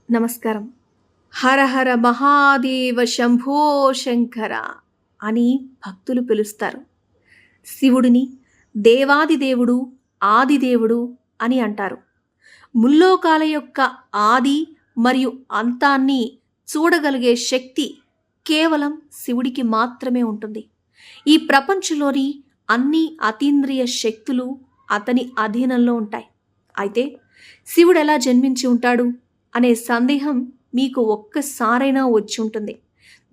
నమస్కారం. హర హర మహాదేవ శంభో శంకర అని భక్తులు పిలుస్తారు. శివుడిని దేవాదిదేవుడు, ఆదిదేవుడు అని అంటారు. ముల్లోకాల యొక్క ఆది మరియు అంతాన్ని చూడగలిగే శక్తి కేవలం శివుడికి మాత్రమే ఉంటుంది. ఈ ప్రపంచంలోని అన్ని అతీంద్రియ శక్తులు అతని అధీనంలో ఉంటాయి. అయితే శివుడు ఎలా జన్మించి ఉంటాడు అనే సందేహం మీకు ఒక్కసారైనా వచ్చి ఉంటుంది.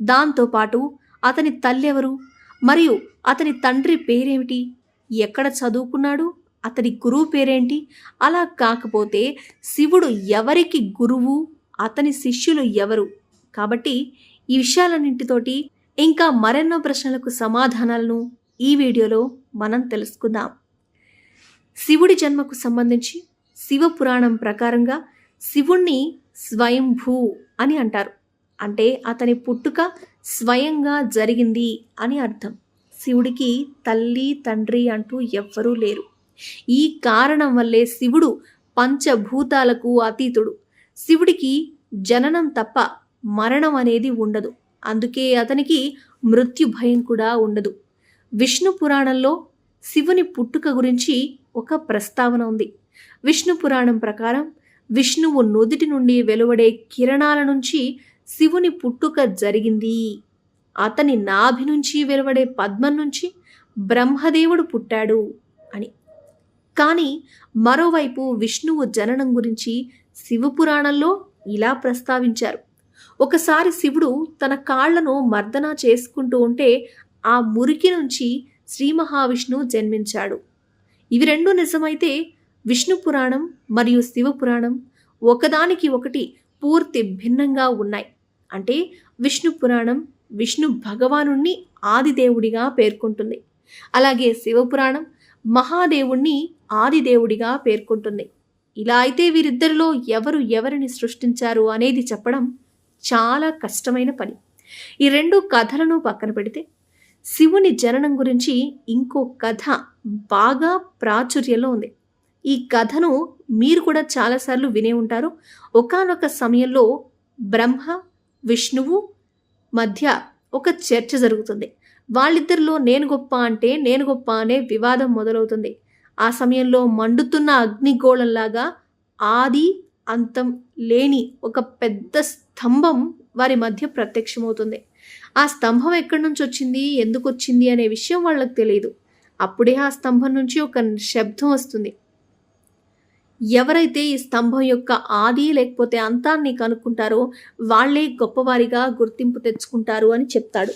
దాంతోపాటు అతని తల్లి ఎవరు, మరియు అతని తండ్రి పేరేమిటి, ఎక్కడ చదువుకున్నాడు, అతని గురువు పేరేంటి, అలా కాకపోతే శివుడు ఎవరికి గురువు, అతని శిష్యులు ఎవరు. కాబట్టి ఈ విషయాలన్నింటితోటి ఇంకా మరెన్నో ప్రశ్నలకు సమాధానాలను ఈ వీడియోలో మనం తెలుసుకుందాం. శివుడి జన్మకు సంబంధించి శివపురాణం ప్రకారంగా శివుణ్ణి స్వయంభూ అని అంటారు. అంటే అతని పుట్టుక స్వయంగా జరిగింది అని అర్థం. శివుడికి తల్లి తండ్రి అంటూ ఎవ్వరూ లేరు. ఈ కారణం వల్లే శివుడు పంచభూతాలకు అతీతుడు. శివుడికి జననం తప్ప మరణం అనేది ఉండదు. అందుకే అతనికి మృత్యు భయం కూడా ఉండదు. విష్ణు పురాణంలో శివుని పుట్టుక గురించి ఒక ప్రస్తావన ఉంది. విష్ణు పురాణం ప్రకారం విష్ణువు నుదిటి నుండి వెలువడే కిరణాల నుంచి శివుని పుట్టుక జరిగింది. అతని నాభి నుంచి వెలువడే పద్మం నుంచి బ్రహ్మదేవుడు పుట్టాడు అని. కానీ మరోవైపు విష్ణువు జననం గురించి శివపురాణంలో ఇలా ప్రస్తావించారు. ఒకసారి శివుడు తన కాళ్లను మర్దన చేసుకుంటూ ఉంటే ఆ మురికి నుంచి శ్రీ మహావిష్ణువు జన్మించాడు. ఇవి రెండు నిజమైతే విష్ణు పురాణం మరియు శివపురాణం ఒకదానికి ఒకటి పూర్తి భిన్నంగా ఉన్నాయి. అంటే విష్ణు పురాణం విష్ణు భగవానుణ్ణి ఆదిదేవుడిగా పేర్కొంటుంది. అలాగే శివపురాణం మహాదేవుణ్ణి ఆదిదేవుడిగా పేర్కొంటుంది. ఇలా అయితే వీరిద్దరిలో ఎవరు ఎవరిని సృష్టించారు అనేది చెప్పడం చాలా కష్టమైన పని. ఈ రెండు కథలను పక్కన పెడితే శివుని జననం గురించి ఇంకో కథ బాగా ప్రాచుర్యంలో ఉంది. ఈ కథను మీరు కూడా చాలాసార్లు వినే ఉంటారు. ఒకానొక సమయంలో బ్రహ్మ విష్ణువు మధ్య ఒక చర్చ జరుగుతుంది. వాళ్ళిద్దరిలో నేను గొప్ప అంటే నేను గొప్ప అనే వివాదం మొదలవుతుంది. ఆ సమయంలో మండుతున్న అగ్నిగోళంలాగా ఆది అంతం లేని ఒక పెద్ద స్తంభం వారి మధ్య ప్రత్యక్షమవుతుంది. ఆ స్తంభం ఎక్కడి నుంచి వచ్చింది, ఎందుకు వచ్చింది అనే విషయం వాళ్ళకి తెలియదు. అప్పుడే ఆ స్తంభం నుంచి ఒక శబ్దం వస్తుంది. ఎవరైతే ఈ స్తంభం యొక్క ఆది లేకపోతే అంతాన్ని కనుక్కుంటారో వాళ్లే గొప్పవారిగా గుర్తింపు తెచ్చుకుంటారు అని చెప్తాడు.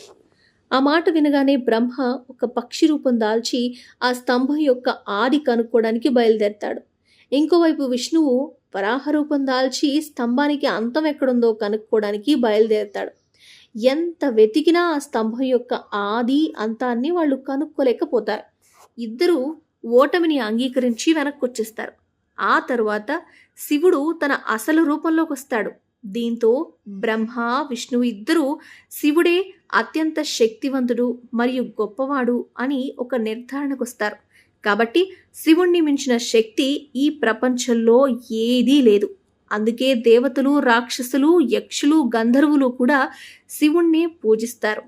ఆ మాట వినగానే బ్రహ్మ ఒక పక్షి రూపం దాల్చి ఆ స్తంభం యొక్క ఆది కనుక్కోవడానికి బయలుదేరతాడు. ఇంకోవైపు విష్ణువు వరాహ రూపం దాల్చి స్తంభానికి అంతం ఎక్కడుందో కనుక్కోవడానికి బయలుదేరతాడు. ఎంత వెతికినా ఆ స్తంభం యొక్క ఆది అంతాన్ని వాళ్ళు కనుక్కోలేకపోతారు. ఇద్దరూ ఓటమిని అంగీకరించి వెనక్కి వచ్చేస్తారు. ఆ తరువాత శివుడు తన అసలు రూపంలోకి వస్తాడు. దీంతో బ్రహ్మ విష్ణువు ఇద్దరూ శివుడే అత్యంత శక్తివంతుడు మరియు గొప్పవాడు అని ఒక నిర్ధారణకు వస్తారు. కాబట్టి శివుణ్ణి మించిన శక్తి ఈ ప్రపంచంలో ఏదీ లేదు. అందుకే దేవతలు, రాక్షసులు, యక్షులు, గంధర్వులు కూడా శివుణ్ణి పూజిస్తారు.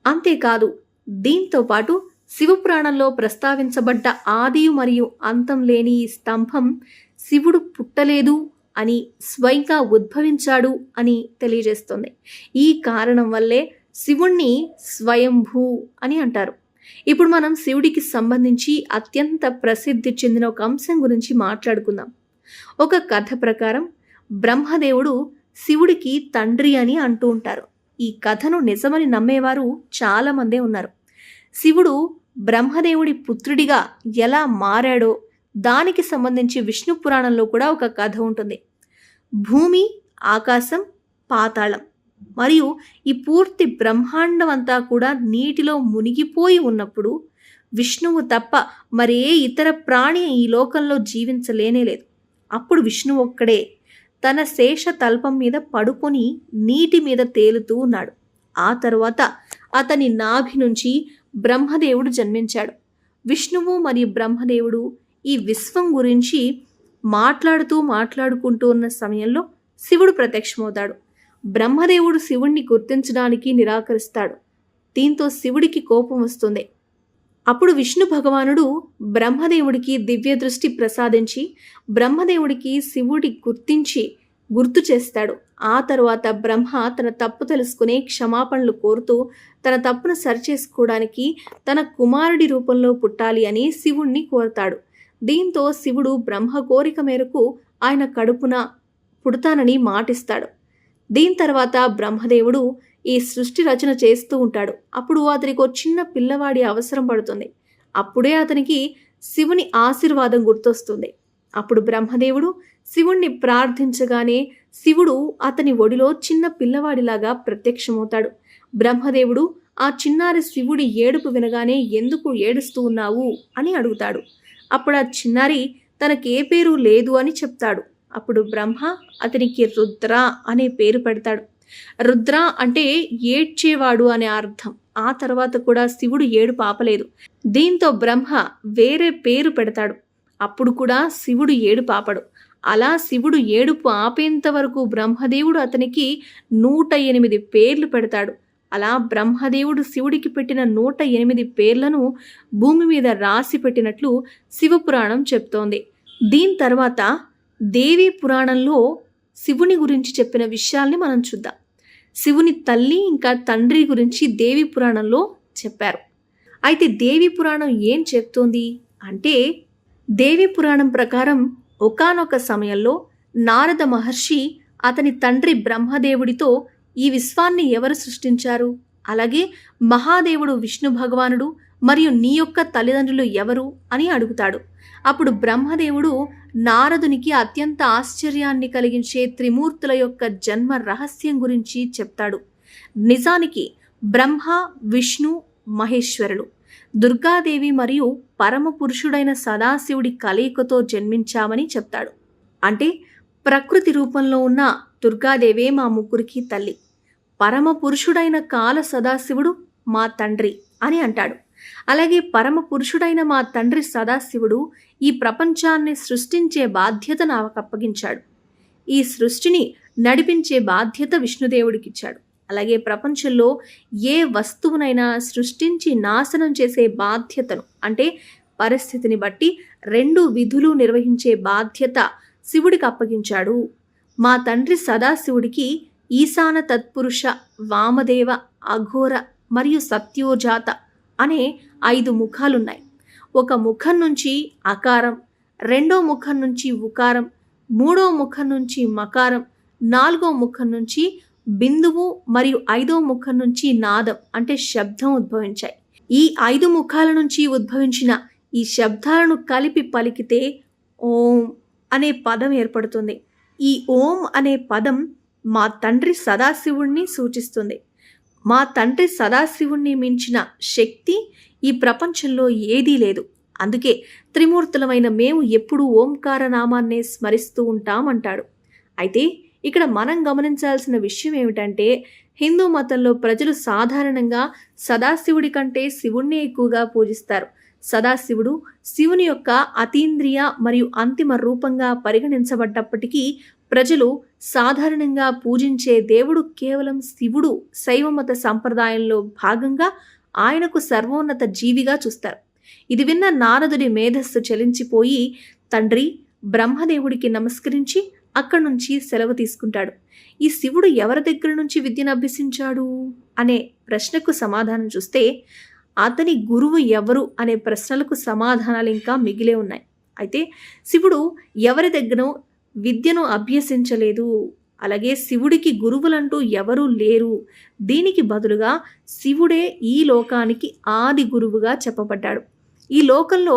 అంతేకాదు, దీంతో పాటు శివపురాణంలో ప్రస్తావించబడ్డ ఆది మరియు అంతం లేని ఈ స్తంభం శివుడు పుట్టలేదు అని, స్వయంగా ఉద్భవించాడు అని తెలియజేస్తుంది. ఈ కారణం వల్లే శివుణ్ణి స్వయంభూ అని అంటారు. ఇప్పుడు మనం శివుడికి సంబంధించి అత్యంత ప్రసిద్ధి చెందిన ఒక అంశం గురించి మాట్లాడుకుందాం. ఒక కథ ప్రకారం బ్రహ్మదేవుడు శివుడికి తండ్రి అని అంటూ ఉంటారు. ఈ కథను నిజమని నమ్మేవారు చాలామందే ఉన్నారు. శివుడు బ్రహ్మదేవుడి పుత్రుడిగా ఎలా మారాడో దానికి సంబంధించి విష్ణు పురాణంలో కూడా ఒక కథ ఉంటుంది. భూమి, ఆకాశం, పాతాళం మరియు ఈ పూర్తి బ్రహ్మాండం అంతా కూడా నీటిలో మునిగిపోయి ఉన్నప్పుడు విష్ణువు తప్ప మరే ఇతర ప్రాణి ఈ లోకంలో జీవించలేనేలేదు. అప్పుడు విష్ణువు ఒక్కడే తన శేష తల్పం మీద పడుకొని నీటి మీద తేలుతూ ఉన్నాడు. ఆ తరువాత అతని నాభి నుంచి బ్రహ్మదేవుడు జన్మించాడు. విష్ణువు మరియు బ్రహ్మదేవుడు ఈ విశ్వం గురించి మాట్లాడుకుంటూ ఉన్న సమయంలో శివుడు ప్రత్యక్షమవుతాడు. బ్రహ్మదేవుడు శివుణ్ణి గుర్తించడానికి నిరాకరిస్తాడు. దీంతో శివుడికి కోపం వస్తుంది. అప్పుడు విష్ణు భగవానుడు బ్రహ్మదేవుడికి దివ్య దృష్టి ప్రసాదించి బ్రహ్మదేవుడికి శివుడి గుర్తు చేస్తాడు. ఆ తరువాత బ్రహ్మ తన తప్పు తెలుసుకుని క్షమాపణలు కోరుతూ తన తప్పును సరిచేసుకోవడానికి తన కుమారుడి రూపంలో పుట్టాలి అని శివుణ్ణి కోరతాడు. దీంతో శివుడు బ్రహ్మ కోరిక మేరకు ఆయన కడుపున పుడతానని మాటిస్తాడు. దీని తర్వాత బ్రహ్మదేవుడు ఈ సృష్టి రచన చేస్తూ ఉంటాడు. అప్పుడు అతనికి ఒక చిన్న పిల్లవాడి అవసరం పడుతుంది. అప్పుడే అతనికి శివుని ఆశీర్వాదం గుర్తొస్తుంది. అప్పుడు బ్రహ్మదేవుడు శివుణ్ణి ప్రార్థించగానే శివుడు అతని ఒడిలో చిన్న పిల్లవాడిలాగా ప్రత్యక్షమవుతాడు. బ్రహ్మదేవుడు ఆ చిన్నారి శివుడి ఏడుపు వినగానే ఎందుకు ఏడుస్తూ ఉన్నావు అని అడుగుతాడు. అప్పుడు ఆ చిన్నారి తనకే పేరు లేదు అని చెప్తాడు. అప్పుడు బ్రహ్మ అతనికి రుద్ర అనే పేరు పెడతాడు. రుద్ర అంటే ఏడ్చేవాడు అనే అర్థం. ఆ తర్వాత కూడా శివుడు ఏడుపు ఆపలేదు. దీంతో బ్రహ్మ వేరే పేరు పెడతాడు. అప్పుడు కూడా శివుడు ఏడుపు ఆపడు. అలా శివుడు ఏడుపు ఆపేంత వరకు బ్రహ్మదేవుడు అతనికి 108 పేర్లు పెడతాడు. అలా బ్రహ్మదేవుడు శివుడికి పెట్టిన 108 పేర్లను భూమి మీద రాసి పెట్టినట్లు శివపురాణం చెప్తోంది. దీని తర్వాత దేవి పురాణంలో శివుని గురించి చెప్పిన విషయాల్ని మనం చూద్దాం. శివుని తల్లి ఇంకా తండ్రి గురించి దేవి పురాణంలో చెప్పారు. అయితే దేవి పురాణం ఏం చెప్తోంది అంటే, దేవి పురాణం ప్రకారం ఒకానొక సమయంలో నారద మహర్షి అతని తండ్రి బ్రహ్మదేవుడితో ఈ విశ్వాన్ని ఎవరు సృష్టించారు, అలాగే మహాదేవుడు విష్ణు భగవానుడు మరియు నీ యొక్క తల్లిదండ్రులు ఎవరు అని అడుగుతాడు. అప్పుడు బ్రహ్మదేవుడు నారదునికి అత్యంత ఆశ్చర్యాన్ని కలిగించే త్రిమూర్తుల యొక్క జన్మ రహస్యం గురించి చెప్తాడు. నిజానికి బ్రహ్మ, విష్ణు, మహేశ్వరులు దుర్గాదేవి మరియు పరమ పురుషుడైన సదాశివుడి కలయికతో జన్మించామని చెప్తాడు. అంటే ప్రకృతి రూపంలో ఉన్న దుర్గాదేవే మా ముగ్గురికి తల్లి, పరమ పురుషుడైన కాల సదాశివుడు మా తండ్రి అని అంటాడు. అలాగే పరమ పురుషుడైన మా తండ్రి సదాశివుడు ఈ ప్రపంచాన్ని సృష్టించే బాధ్యత నాకు అప్పగించాడు. ఈ సృష్టిని నడిపించే బాధ్యత విష్ణుదేవుడికిచ్చాడు. అలాగే ప్రపంచంలో ఏ వస్తువునైనా సృష్టించి నాశనం చేసే బాధ్యతను, అంటే పరిస్థితిని బట్టి 2 విధులు నిర్వహించే బాధ్యత శివుడికి అప్పగించాడు. మా తండ్రి సదాశివుడికి ఈశాన తత్పురుష, వామదేవ, అఘోర మరియు సత్యోజాత అనే 5 ముఖాలున్నాయి. ఒక ముఖం నుంచి అకారం, 2వ ముఖం నుంచి ఉకారం, 3వ ముఖం నుంచి మకారం, 4వ ముఖం నుంచి బిందువు మరియు 5వ ముఖం నుంచి నాదం అంటే శబ్దం ఉద్భవించాయి. ఈ 5 ముఖాల నుంచి ఉద్భవించిన ఈ శబ్దాలను కలిపి పలికితే ఓం అనే పదం ఏర్పడుతుంది. ఈ ఓం అనే పదం మా తండ్రి సదాశివుణ్ణి సూచిస్తుంది. మా తండ్రి సదాశివుణ్ణి మించిన శక్తి ఈ ప్రపంచంలో ఏదీ లేదు. అందుకే త్రిమూర్తులమైన మేము ఎప్పుడూ ఓంకార నామాన్నే స్మరిస్తూ ఉంటామంటాడు. అయితే ఇక్కడ మనం గమనించాల్సిన విషయం ఏమిటంటే, హిందూ మతంలో ప్రజలు సాధారణంగా సదాశివుడి కంటే శివుణ్ణి ఎక్కువగా పూజిస్తారు. సదాశివుడు శివుని యొక్క అతీంద్రియ మరియు అంతిమ రూపంగా పరిగణించబడ్డప్పటికీ ప్రజలు సాధారణంగా పూజించే దేవుడు కేవలం శివుడు శైవమత సంప్రదాయంలో భాగంగా ఆయనకు సర్వోన్నత జీవిగా చూస్తారు. ఇది విన్న నారదుడి మేధస్సు చలించిపోయి తండ్రి బ్రహ్మదేవుడికి నమస్కరించి అక్కడి నుంచి సెలవు తీసుకుంటాడు. ఈ శివుడు ఎవరి దగ్గర నుంచి విద్యను అభ్యసించాడు అనే ప్రశ్నకు సమాధానం చూస్తే, అతని గురువు ఎవరు అనే ప్రశ్నలకు సమాధానాలు ఇంకా మిగిలే ఉన్నాయి. అయితే శివుడు ఎవరి దగ్గర విద్యను అభ్యసించలేదు, అలాగే శివుడికి గురువులంటూ ఎవరూ లేరు. దీనికి బదులుగా శివుడే ఈ లోకానికి ఆది గురువుగా చెప్పబడ్డాడు. ఈ లోకంలో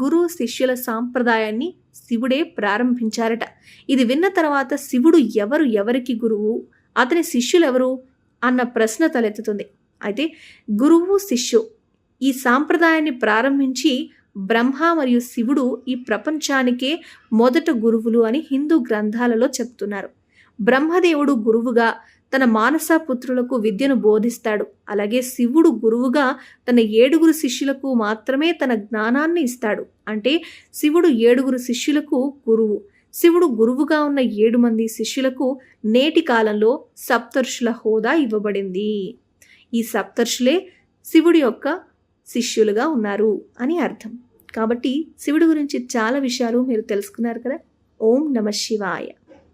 గురు శిష్యుల సాంప్రదాయాన్ని శివుడే ప్రారంభించారట. ఇది విన్న తర్వాత శివుడు ఎవరికి గురువు, అతని శిష్యులు ఎవరు అన్న ప్రశ్న తలెత్తుతుంది. అయితే గురువు శిష్యు ఈ సాంప్రదాయాన్ని ప్రారంభించి బ్రహ్మ మరియు శివుడు ఈ ప్రపంచానికే మొదట గురువులు అని హిందూ గ్రంథాలలో చెప్తున్నారు. బ్రహ్మదేవుడు గురువుగా తన మానసపుత్రులకు విద్యను బోధిస్తాడు. అలాగే శివుడు గురువుగా తన 7 శిష్యులకు మాత్రమే తన జ్ఞానాన్ని ఇస్తాడు. అంటే శివుడు 7 శిష్యులకు గురువు. శివుడు గురువుగా ఉన్న 7 మంది శిష్యులకు నేటి కాలంలో సప్తర్షుల హోదా ఇవ్వబడింది. ఈ సప్తర్షులే శివుడి యొక్క శిష్యులుగా ఉన్నారు అని అర్థం. కాబట్టి శివుడి గురించి చాలా విషయాలు మీరు తెలుసుకున్నారు కదా. ఓం నమః శివాయ.